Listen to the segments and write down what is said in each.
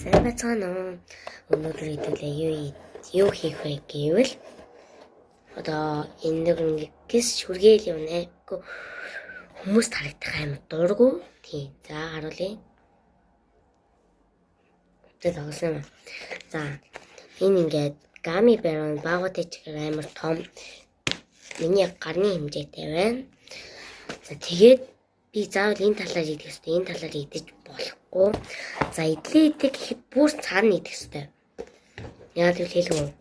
Сайн байцгаана уу? Өнөөдөр хэдүүлээ юу хийх вэ гэвэл одоо энэ нэг гис шүргээл юм нэ. Хүмүүст харагдах амар дургу. Тийм. За харуулъя. Тэгсэн. За энэ ингээд гами барон багуудын чигээр амар том. Миний гарны хэмжээтэй байна. За тэгээд би заавал энэ талаар идэх ёстой. Энэ талаар идэж болохгүй. За идлээ гэхэд бүр цаана идэх ёстой. Яагаад гэвэл хэлгүй.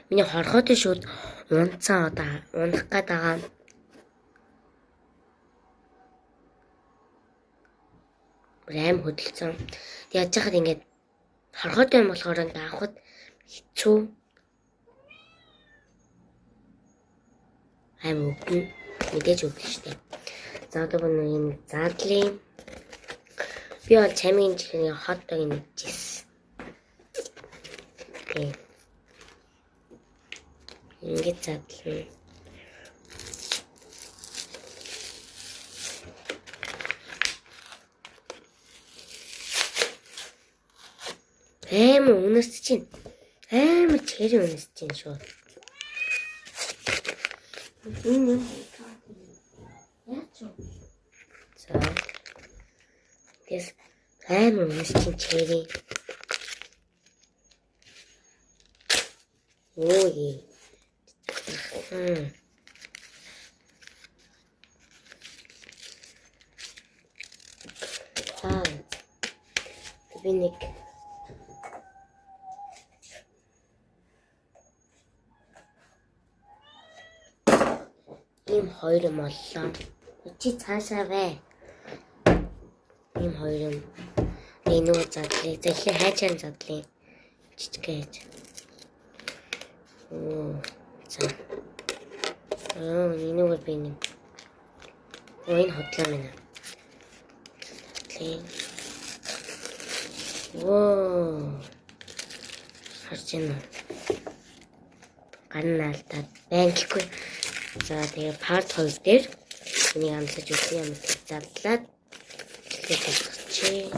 Миний хорхотой шууд унцсан одоо унах гээд байгаа. Брэм хөдөлсөн. Тэг яаж яхад ингээд хорхотой юм болохоор авахд хэцүү. Өгнө. Мэдээж өгнө штэ. За одоо энэ задлын би бол чамийн чихний хотдог нэгжсэн. Тийм. Ингээд задлаа. Үнэс чинь чэри үнэс чинь шүү. За. Тэс үнэс чинь чэри. Ой. Би нэг ийм хоёр юм боллоо. Чи цаашаа бай. Ийм хоёр юм. Энүү задлаа. За ихе хайчаан задлаа. Жижиг хайч. За. Энүүгээр би нэг. Энэ хотлоо минь. Харж байна. Ганнаалтаад байнгүй. За тэгээ part 2 дээр энийг амсаж үзье юм задлаад тэгээд болчихъя.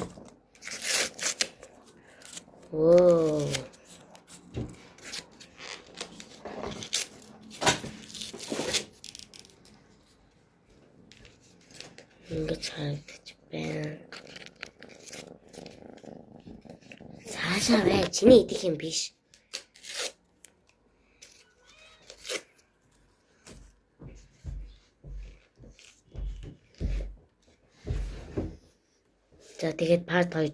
Ингээд харагдаж байна. Цаашаа бай. Чиний идэх юм биш. За тэгээд part 2